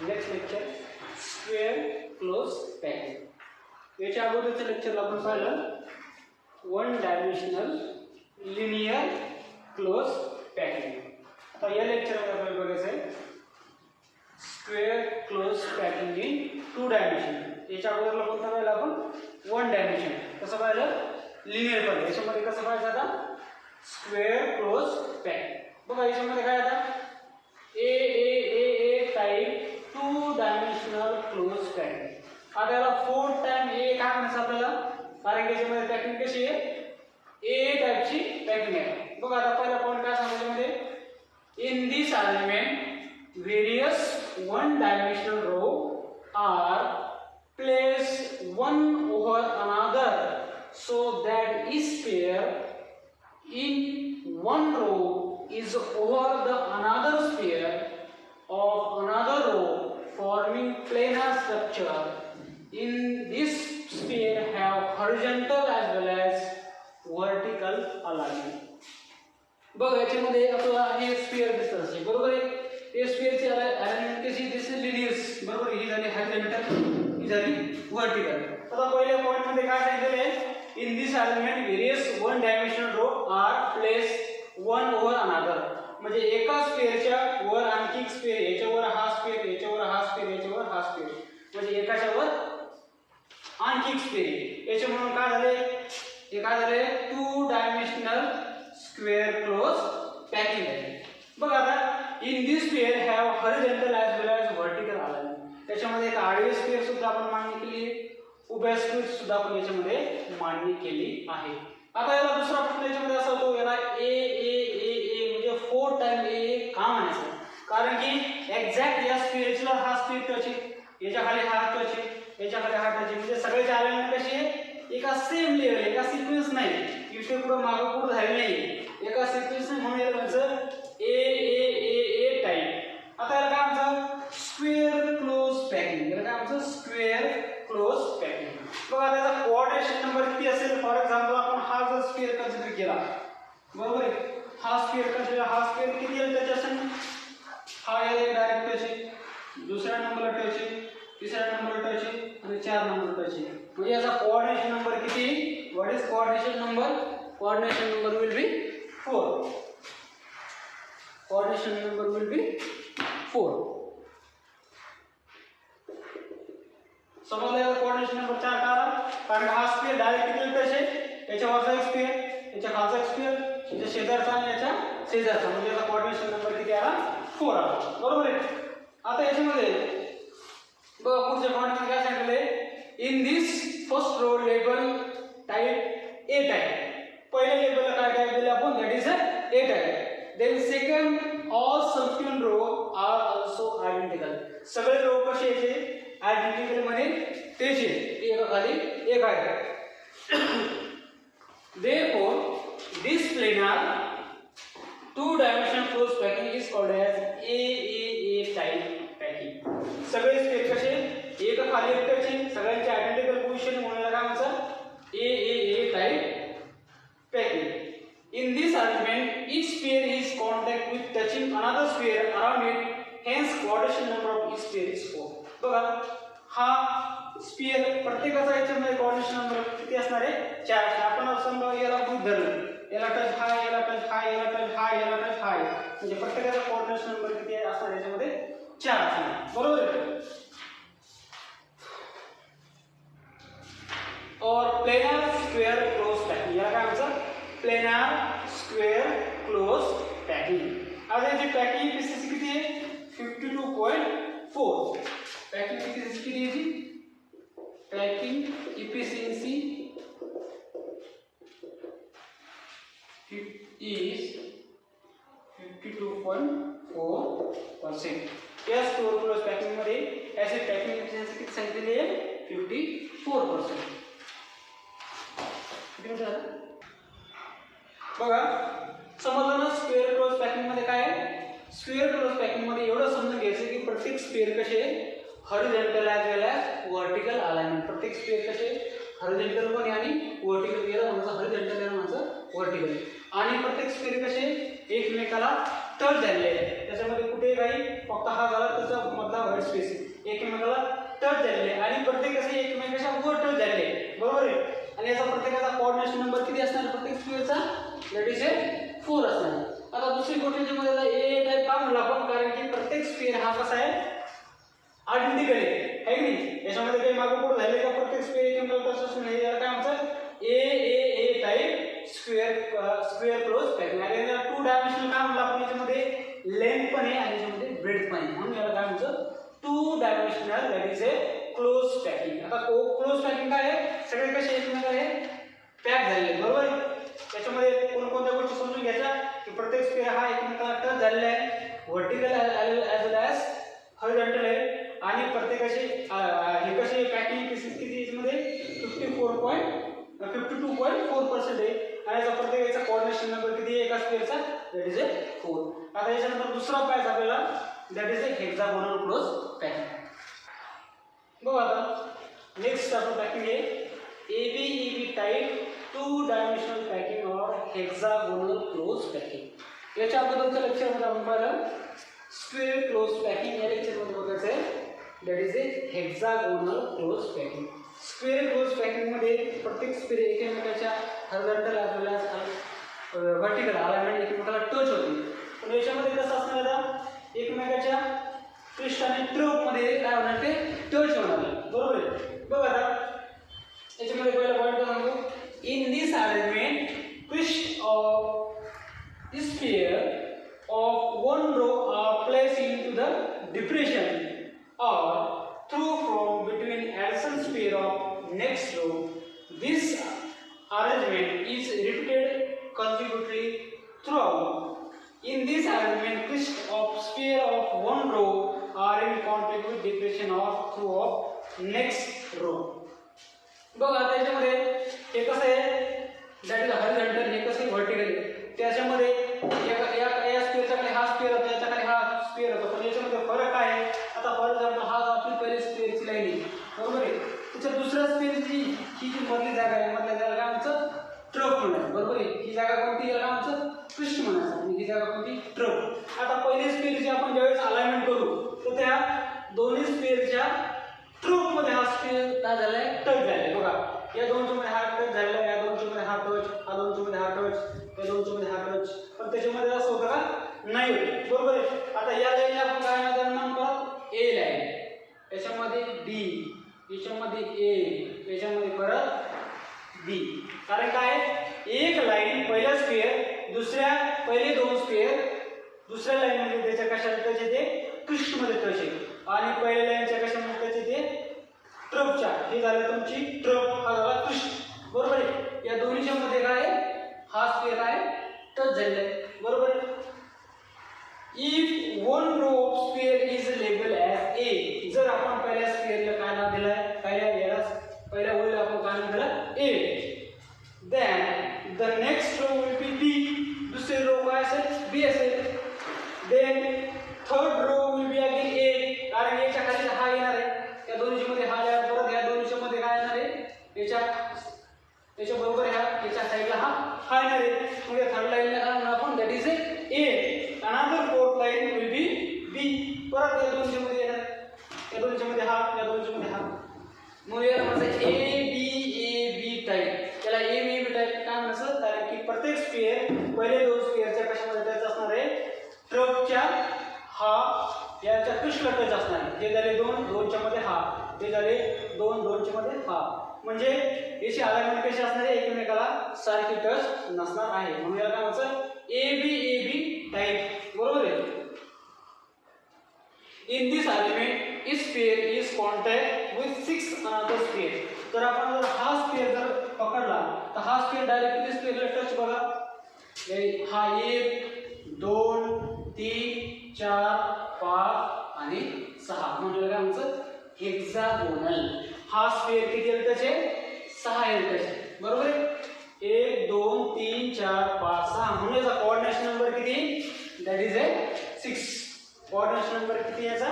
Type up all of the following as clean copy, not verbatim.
Next lecture square close packing. याच्या अगोदरच्या लेक्चरला आपण पाहिलं one dimensional linear close packing. आता या लेक्चरमध्ये आपल्याला बघायचं आहे square close packing in two dimension. याच्या अगोदरला कोणता पाहिलं आपण वन डायमेन्शन, कसं पाहिलं लिनियर पाहिलं। याच्यामध्ये कसं पाहिजे आता स्क्वेअर क्लोज पॅकिंग। बघा याच्यामध्ये काय आता A type two dimensional close packing. आता याला फोर्थ टाइम ए काय म्हणायचं आपल्याला, कारण की याच्यामध्ये पॅकिंग कशी आहे ए टाइपची पॅकिंग आहे। बघा आता पहिला पॉईंट काय सांगायचं मध्ये in this arrangement various one dimensional row are placed one over another so that each pair in one row is over the another pair of another row forming planar structure. In this sphere have horizontal as well as vertical alignment. बघ याच्यामध्ये आपल्याला हे sphere दिसत असेल बरोबर आहे। हे स्फिअरची arrangement कशी दिसते लिनियर्स बरोबर, ही झाली हॉरिझॉन्टल ही झाली व्हर्टिकल। आता पहिल्या पॉइंट मध्ये काय सांगितलेलं आहे in this arrangement various one dimensional row are placed one over another, म्हणजे एका स्फिअरच्या वर आणखी एक स्फिअर, याच्यावर हा स्फिअर, याच्यावर हा स्फिअर, याच्यावर हा स्फिअर, म्हणजे एकाच्या वर आणखी एक स्फिअर। याच्यामुळे काय झाले हे काय झाले two dimensional square close packing आहे। बघा आता in this sphere have horizontal as well as vertical alignment. त्याच्यामध्ये एक आडवे स्फिअर सुद्धा आपण मांडणी केली, उभ्या स्फिअर सुद्धा आपण याच्यामध्ये मांडणी केली आहे। आता याला दुसरा प्रश्न याच्यामध्ये असा होतो याला ए म्हणजे फोर टाइम ए का म्हणायचं, कारण की एक्झॅक्ट या स्फिअरला हा स्फिअर टच आहे, याच्या खाली हा टच आहे, याच्या खाली हा टच आहे, म्हणजे सगळ्याची अलाइनमेंट कशी आहे एका सेम लेवल, एका सिक्वेन्स नाही, इथे पुढे मागे पुढे झाले नाही, एका सिक्वेन्स नाही, म्हणून याला म्हणायचं ए टाइप। आता याला काय म्हणतात स्क्वेअर क्लोज पॅकिंग, याला काय म्हणतात स्क्वेअर क्लोज पॅकिंग। बघा त्याचा कोऑर्डिनेशन नंबर किती असेल, फॉर एक्झाम्पल आपण हा जर स्फिअर कन्सिडर केला बरोबर आहे, हा स्फिअर कन्सिडर, हा स्फिअर किती टच असेल, हा याला डायरेक्ट टच आहे, दुसऱ्या नंबरला टच आहे, तिसऱ्या नंबरला टच आहे आणि 4 नंबरला टच आहे, म्हणजे याचा कोऑर्डिनेशन नंबर किती, what is coordination number, coordination number will be 4, coordination number will be 4। समजलं कोऑर्डिनेशन नंबर 4 का, कारण हा स्फिअर डायरेक्ट किती टच आहे, याच्यावरचा एक स्फिअर, याच्या खालचा एक स्फिअर, याच्या शेजारचा आणि याच्या शेजारचा, म्हणजे याचा कोऑर्डिनेशन नंबर किती आला 4 आला बरोबर आहे। आता याच्यामध्ये बघा पुढच्या पॉईंटमध्ये काय सांगितले in this first row label type A type, पहिल्या लेबलला काय टाइप दिले आपण that is A type, then second all subsequent row are also identical, सगळे रो कसे याचे आयडेंटिकल मध्ये तेच आहे, एका खाली एक आहे। therefore this planar two dimensional closed packing is called as a type packing। सगळे स्पेस कसे एका खाली एक टच आहे, सगळ्यांचे आयडेंटिकल पोझिशन म्हणून काय म्हणतात ए type packing। In this arrangement, each sphere is contact with touching another sphere around it. Hence, coordination number of each sphere is 4. बघा हा स्फिअर प्रत्येकाचा याच्यामध्ये कोऑर्डिनेशन नंबर किती असणार आहे 4। आपण समजा याला गृहीत धरलं, याला टच हा, याला टच हा, याला टच हा, याला टच हा, म्हणजे प्रत्येकाचा कोऑर्डिनेशन नंबर किती असणार याच्यामध्ये 4 असणार बरोबर आहे। और प्लेनर स्क्वेअर क्लोज पॅकिंग, याला काय म्हणतात प्लेनर स्क्वेअर क्लोज पॅकिंग। आता याची पॅकिंग इफिशियन्सी किती आहे 52.4, पॅकिंग इफिशियन्सी किती आहे, पॅकिंग इफिशियन्सी is 52.4%। या स्क्वेअर क्लोज पॅकिंग मध्ये याची पॅकिंग इफिशियन्सी किती सांगितलेली आहे 54%। बघा समजलं ना स्क्वेअर क्लोज पॅकिंग मध्ये काय आहे, स्क्वेअर क्लोज पॅकिंग मध्ये एवढं समजून घ्यायचं की प्रत्येक स्फिअर कसे हॉरिझॉन्टल ॲज वेल ॲज व्हर्टिकल अलाइनमेंट, प्रत्येक स्फिअर कसे हॉरिझॉन्टल पण आणि व्हर्टिकल, याला म्हणायचं हॉरिझॉन्टल याला म्हणायचं व्हर्टिकल, आणि प्रत्येक स्फिअर कसे एकमेकाला टच झालेले आहेत, त्याच्यामध्ये कुठे काही फक्त हा झाला त्याचा मधला व्हाईट स्पेस एकमेकाला टच झालेले आणि प्रत्येकाचे एकमेकाच्या वर टच झालेले, बरोबर आहे. आणि याचा प्रत्येकाचा कोऑर्डिनेशन नंबर किती असणार प्रत्येक स्क्वेअरचा, दॅट इज 4 असणार. आता दुसरी गोष्ट मध्ये ए टाइप का म्हणलं आपण, कारण की प्रत्येक स्क्वेअर हा कसा आहे आयडेंटिकल आहे की नाही. याच्यामध्ये काही मागं पुढे झाले का प्रत्येक स्क्वेअर एकमेकाला टच असणार हे याला काय म्हणतात ए टाइप स्क्वेअर क्लोज पॅकिंग. आणि याला 2 डायमेन्शनल काय म्हणलं आपण, याच्यामध्ये लेंथ पण आहे आणि याच्यामध्ये ब्रेड्थ पण आहे, म्हणून याला काय म्हणतात 2 dimensional that is close packing. आता क्लोज पॅकिंग काय आहे, सगळे कसे एकमेकाला पॅक झालेले, बरोबर. त्याच्यामध्ये कोणकोणत्या गोष्टी समजून घ्यायच्या की प्रत्येक स्क्वेअर हा एकमेकाला टच झालेला आहे, व्हर्टिकल ॲज वेल ॲज हॉरिझॉन्टल आहे. आणि प्रत्येकाचे हे कसे पॅकिंग पीसेस किती याच्यामध्ये 52.4% आहे. आणि याचा प्रत्येकाचा कोऑर्डिनेशन नंबर किती आहे एका स्क्वेअरचा, दॅट इज 4. आता याच्यानंतर दुसरा पाहिजे आपल्याला, that is hexagonal close packing. बघ आता नेक्स्ट आपण पॅकिंग आहे एबी टाइप 2 डायमेन्शनल पॅकिंग और हेक्सागोनल क्लोज पॅकिंग. याच्या अगोदरच्या लेक्चरमध्ये आपण पाहिलं स्क्वेअर क्लोज पॅकिंग, या लेक्चरमध्ये बघायचं आहे that is hexagonal close packing. Square close packing मध्ये प्रत्येक स्क्वेअर एकमेकाच्या हॉरिझॉन्टल ॲज वेल ॲज व्हर्टिकल अलाइनमेंट एकमेकाला टच होते. पण याच्यामध्ये कसं असणार आता एकमेकाच्या क्रिस्ट आणि ट्रफ मध्ये काय होणार ते टच होणार, बरोबर आहे. बघ आता याच्यामध्ये पहिला पॉईंट सांगतो, in this arrangement crest of sphere of one row are placed into the depression or through from between adjacent sphere of next row. This arrangement is repeated consecutively throughout. In this arrangement, crisps of sphere of one row are in contact with depression or through of next row. बघा त्याच्यामध्ये हे कसं आहे that is horizontal, हे कसं vertical आहे. त्याच्यामध्ये या स्क्वेअरच्या खाली हा स्क्वेअर होता, याच्या खाली हा स्क्वेअर होता, पण याच्यामध्ये फरक काय आहे. आता फॉर एक्झाम्पल हा आपली पहिली स्क्वेअरची लाईन आहे, बरोबर आहे. त्याच्या दुसऱ्या स्क्वेअरची ही जी मधली जागा आहे, मधल्या जागा काय आमचं ट्रफ म्हणायचं, बरोबर आहे. ही जागा कोणती, याला आमचं क्रिस्ट म्हणायचं आणि ही जागा कोणती ट्रफ. आता पहिली स्क्वेअरची आपण ज्यावेळेस अलाइनमेंट करू तर त्या दोन्ही स्क्वेअरच्या ट्रफ मध्ये हा स्क्वेअर काय झालाय टच झालाय. बघा या दोनच्या मध्ये हा टच झालेला आहे, या दोनच्या मध्ये हा टच, हा दोनच्या मध्ये हा टच, या दोनच्या मध्ये हा टच, पण त्याच्यामध्ये असं होतं का नाही होत, बरोबर आहे. आता या लाईनला आपण काय नाव करत ए लाईन, याच्यामध्ये डी, याच्यामध्ये ए, याच्यामध्ये परत बी. कारण काय एक लाईन पहिला स्क्वेअर दुसऱ्या पहिले दोन स्क्वेअर दुसऱ्या लाईन मध्ये त्याच्या कशाला टच येते क्रिस्ट मध्ये टच येते आणि पहिल्या लाईनच्या कशामध्ये टच येते ट्रफच्या. हे झालं तुमची ट्रफ, हा झाला क्रिस्ट, बरोबर आहे. या दोन्हीच्या मध्ये काय हा स्क्वेअर आहे टच झालेला आहे, बरोबर आहे. If one row of square is label as A, जर आपण पहिल्या स्क्वेअरला काय नाव दिलं आहे, पहिल्या ओळीला आपण काय नाव दिलं ए, then the next row will be B, दुसरी रो काय असेल B असेल. then third row will be again A, कारण याच्या खाली हा येणार आहे, या दोन्हीच्या मध्ये हा येणार, परत या दोन्हीच्या मध्ये काय येणार आहे याच्या बरोबर याच्या साईडला हा येणार आहे. मग या थर्ड लाईनला काय म्हणणार आपण that is A, another fourth line will be B, परत या दोन्हीच्या मध्ये येणार, या दोन्हीच्या मध्ये हा, या दोन्हीच्या मध्ये हा. मग याला म्हणायचं A B टाइप. त्याला A B टाइप काय म्हणायचं, कारण की प्रत्येक स्फिअर पहिले दोन स्फिअरच्या कशामध्ये टच असणार आहे ट्रफच्या हा याच्या क्रिस्टला टच असणार आहे. हे झाले दोन, दोनच्या मध्ये हा, हे झाले दोन, दोनच्या मध्ये हा. म्हणजे याची अलाइनमेंट कशी असणार आहे एकमेकाला सारखी टच नसणार आहे, म्हणून याला काय म्हणायचं A B टाइप, बरोबर आहे. In this arrangement sphere is contact with 6 another sphere. तर आपण जर हा स्फिअर जर पकडला तर हा स्फिअर डायरेक्ट किती स्फिअरला टच बघा, हा 1 2 3 4 5 आणि 6, म्हणजे काय आमचं हेक्सागोनल. हा स्फिअर किती टच आहे 6 टच, बरोबर आहे. 1 2 3 4 5 6, म्हणजे याचा कोऑर्डिनेशन नंबर किती दॅट इज 6. कोऑर्डिनेशन नंबर किती याचा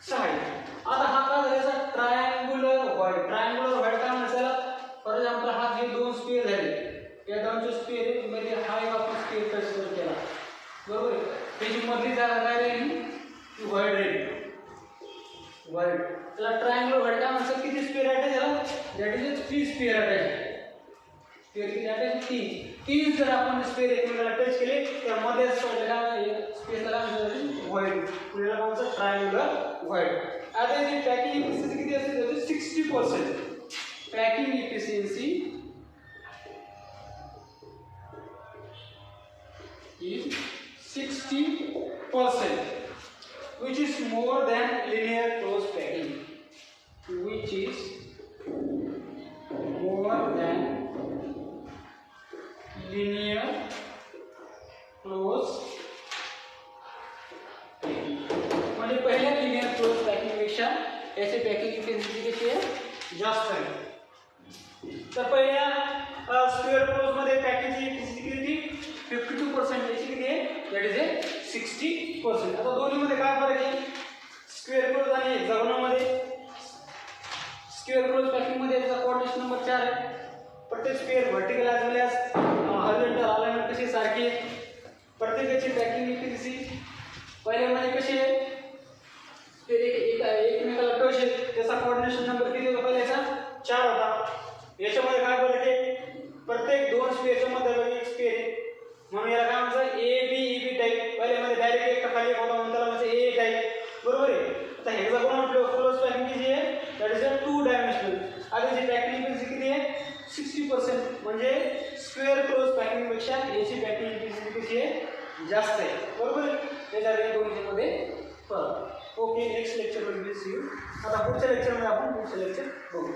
6 आहे. आता हा काय झाला ट्रायंगुलर व्हॉइड. ट्रायंगुलर व्हॉइड काय म्हणायचं, फॉर एक्झाम्पल हा जे दोन स्फिअर झाले या दोनचे स्फिअर मध्ये हा एक आपण स्फिअर टच केला, बरोबर आहे. त्याची मधली जागा काय राहिली ती व्हॉइड राहिली. व्हाईट. त्याला ट्रायंगल व्हाईट काय म्हणतात? किती स्क्वेअर अटॅच झाला? That is 3 square attach. Square किती अटॅच? 3 जर आपण स्क्वेअर एकमेकाला टच केले तर मध्ये असलेला स्पेसला काय म्हणतात? व्हाईट. पुढे काय म्हणतात? Triangle white. आता याची पॅकिंग इफिशियन्सी किती असते? त्याची 60%. Packing efficiency is 60%, which is more than linear close packing, which is more than linear close packing. म्हणजे पहिल्या linear close packing पेक्षा याची पॅकिंग इफिशियन्सी कशी आहे? जास्त आहे. तर पहिल्या स्क्वेअर क्लोज मध्ये पॅकिंगची इफिशियन्सी किती? 52%. याची किती आहे? That is 60%. आता दोन्हीमध्ये काय फरक आहे? स्क्वेअर क्लोज आणि हेक्सागोनल मध्ये स्क्वेअर क्लोज पॅकिंग मध्ये याचा कोऑर्डिनेशन नंबर 4 आहे. प्रत्येक square vertical as well as horizontal alignment कशी सारखी आहे. प्रत्येकाची पॅकिंग इफिशियन्सी पहिल्यामध्ये कशी आहे? एकमेकाला टच आहे. त्याचा कोऑर्डिनेशन नंबर किती होता? पहिल्याचा 4 होता. याच्यामध्ये काय फरक आहे? प्रत्येक दोन स्क्वेअरच्या मध्ये एक स्क्वेअर आहे म्हणून याला काय म्हणतात? A B E B type. पहिल्यामध्ये डायरेक्ट एक खाली होता म्हणून त्याला म्हणजे ए टाईप. बरोबर आहे. आता हेक्सागोनल क्लोज पॅकिंग किती आहे? That is 2 dimensional. आता याची पॅकिंग इफिशियन्सी किती आहे? 60%. म्हणजे स्क्वेअर क्लोज पॅकिंग पेक्षा याची पॅकिंग इफिशियन्सी कशी आहे? जास्त आहे. बरोबर आहे. त्याच्या दोन्हीमध्ये फरक. ओके, नेक्स्ट लेक्चर मध्ये सी यू. आता पुढच्या लेक्चरमध्ये आपण पुढचं लेक्चर बघू.